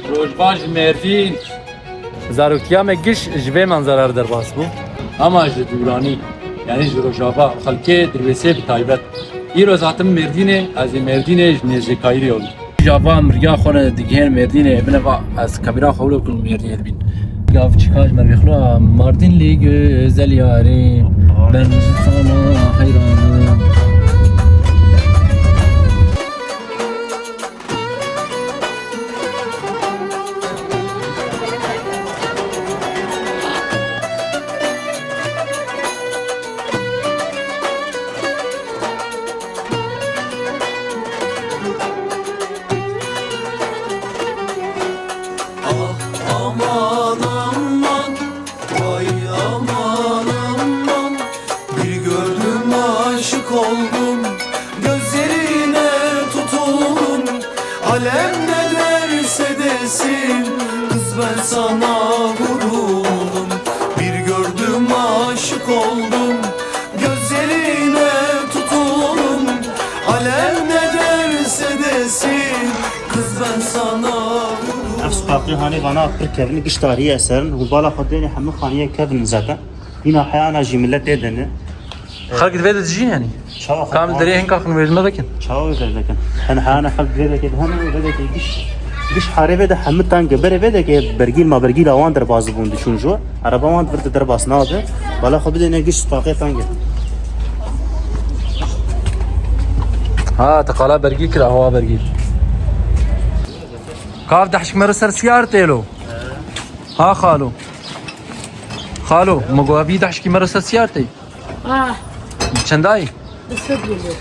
روجباج مردین زاروکیا مگیش جبه من ضرر در باس بو اما جدورانی یعنی جروجابا خلکه درویسه به تایبت ای روز هاتم مردینه از مردینه نزدیکایی ریول جاوا مریا خونه دیگه مردینه ابن با از کبیرا خولو کل مردینه بین گاف چیکاج مرخلو ماردین لیگ زلیاری ben sana hayranım. Oldum, gözlerine tutuldum. Alem ne derse desin, kız ben sana vuruldum. Bir gördüm aşık oldum, gözlerine tutuldum. Alem ne derse desin, kız ben sana vuruldum. نفس باقي هاني غنا أكثر كابن قش تاريخ أسرن وبالا خدني حمل خانية كابن زكا هنا حيانا جملة تدني خلق تفيد تجي يعني كامل دري هنك أخن ويجمع ذكين شاو ذلك أنا حيانا خلق ذلك هم ذلك قش حاربة ده حمل تانك بري ذلك برجيل ما برجيل أوان در باز بوند شون جو عربا وان برد در باز ناده بالا خدني قش باقي تانك ها تقالا برجيل كلا هوا برجيل كاف دحشك مرسر سيارة تيلو ها خالو مقوابي دحشكي مرسر سيارتي چندای؟ دست گیرد.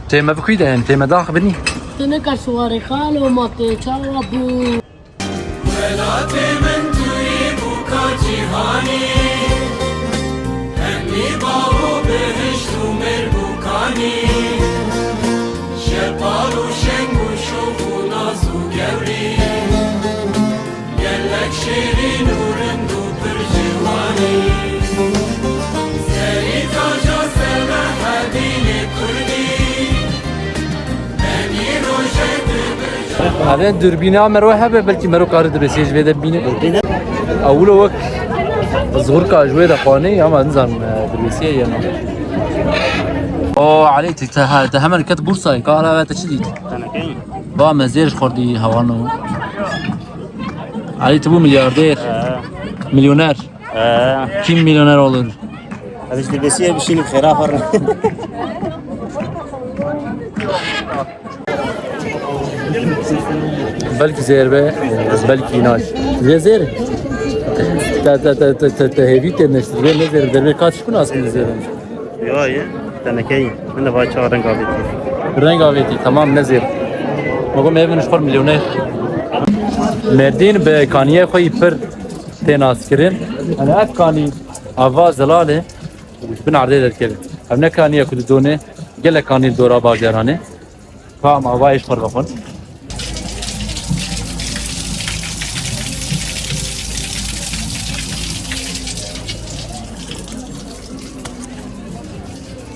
تیمه بکویده این تیمه داخل بینی؟ تنه کشواری خالو ماته چاوا بو. ولات من توی بوکا جهانی همی باو بهشت و مربوکانی شپال و شنگ و شوق و ناز و گوری گلک شیری نورم دو پر جوانی سری تاجا سلمه حدین کردی بنی روشت هذا دربينا مروحة بلكي مرو كارد رسيج بيدا بينا أول وقت الظهور كاجوي ده قاني أما نزام دربيسية يعني علي تهمل كت بورصة قال هذا تشديد أنا كين با مزير خردي هوانو علي تبو ملياردير مليونير كم مليونير olur هذا إيش تبسيه بشيني بخرافة belki zerbe belki inanç zeri ta hevite neştir ne zeri derbe kaç gün aslında zeri يا يا أنا كين أنا باي شهرين قابلتي renk aveti tamam ne zeri magam evin şfor milyoner merdin be kaniye khoy per tenas kirin ana af kani avaz zalale bin arde derkel evne kaniye kudune gele kani dora bagarane kam avaiş fargafon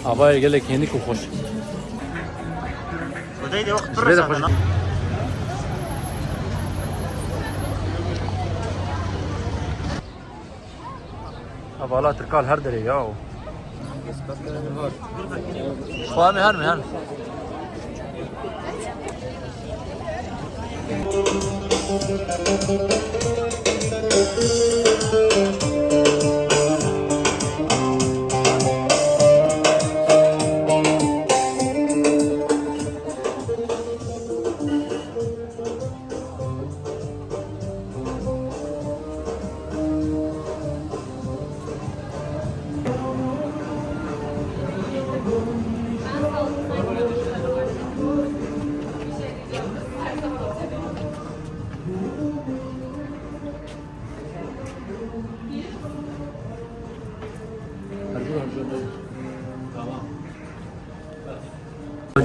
Havaya gelek yeni kokuş. ودايدي وقت Şuraya da برسالة koş. Havalar Türkal her dere ya. Şuami her mi her?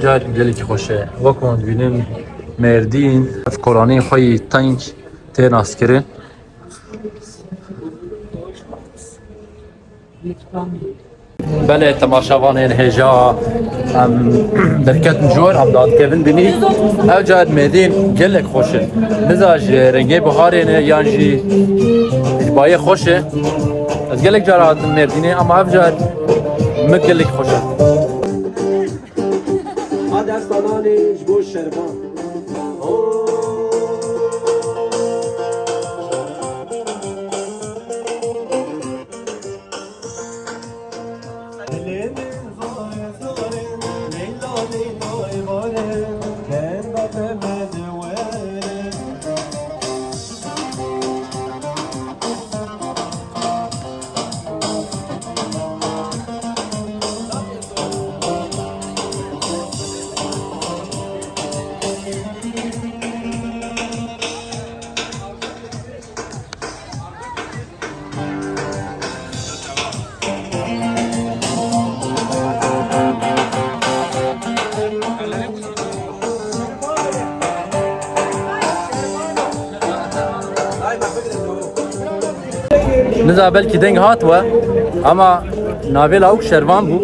جای گلی که خوشه وکم ببینیم مردین قرآنی خوی تنگ تناس کرد بله تماشاوان هجا ام برکت جور هم داد کevin بینی او جاد مدین گلک خوشه مزاج رنگی بهاری نه یانجی بای خوشه از گلک جارات مردینه اما او جاد مگلک خوشه Adem salaniş bu şerban نزا belki deng hat ve ama navel avuk şervan bu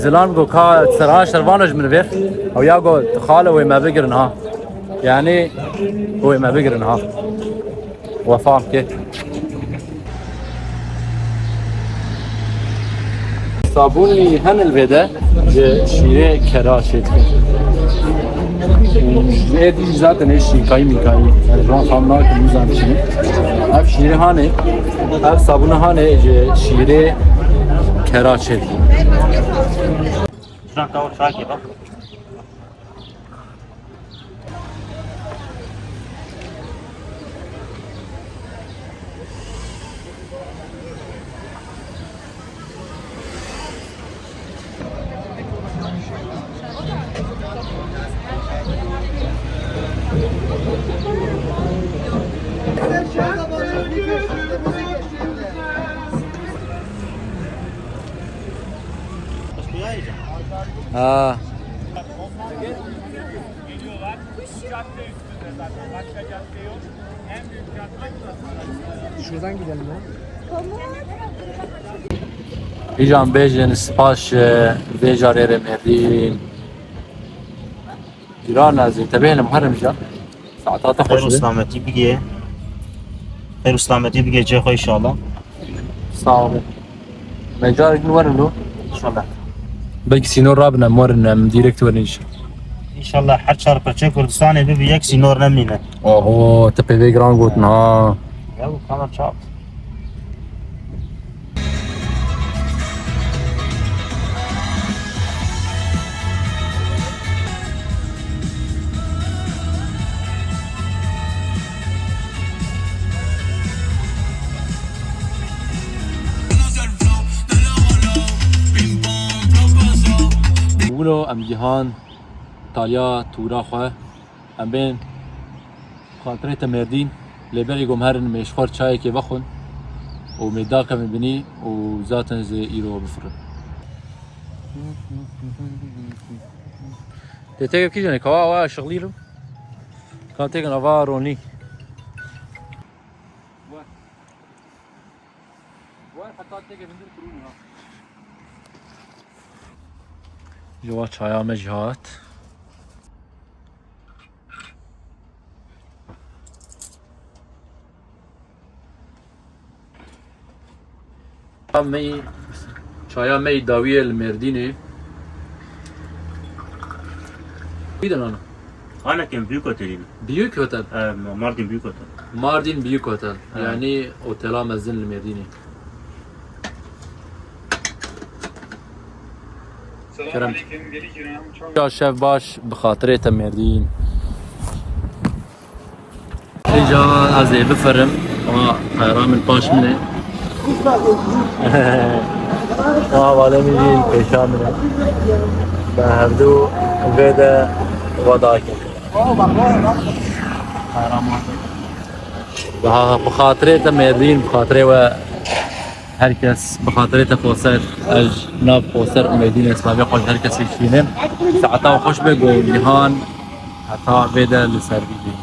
zilan go ka saran şervan jmir ver او ya go khale ve ma bigrin ha yani o ma bigrin ha وفام ke sabuni hanel veda şire keraşet Edi zaten eşi kaymi kaymi. Yani şu an famlar kumuzdan için. Ev şiiri hane, ev sabunu hane şiiri keraçet. Şuradan kavur şaki bak. Ha. Şuradan gidelim ya. İcan bejeni spaş vejarere merdin. İran azim tabehelim haramca. Saatata Hayır hoş. Oslameti bige. Hayır Oslameti bige ceko inşallah. Sağ olun. Mecar var lo. İnşallah. Belki sinor rabna morun direkt verinç. İnşallah her çarpıcı Kurdistan'ı bir yek sinor nemine. Oho tepe ve gran gotna. Ya bu kadar çap. بقولوا ام جهان تاليا تورا خو ام بين خاطري تمردين لبري قوم هرن مشخور چاي كي بخون وميداك من بني وذاتن زي ايرو بفر تتيجي كي جاني كوا شغليلو كان تيجي نافاروني حتى تيجي بندر كروني جوا چایا مجهات می چایا می داوی المردینه بیدن انا Ana kim büyük otelin. büyük otel Mardin büyük otel. Mardin büyük otel yani otela mezzin المردینه Selam aleyküm, geri girem. Çok يا شيف باش بخاطري تمردين اجا ازي بفرم وقيران من باش منه ولا مين بيشامنا بهردو بدا وداك بخاطري تمردين بخاطري و herkes بخاطري تفوسر اج ناب فوسر مدينة اسمها بيقول herkes يشينه ساعتها خوش بيقول نهان حتى بدا لسربيدي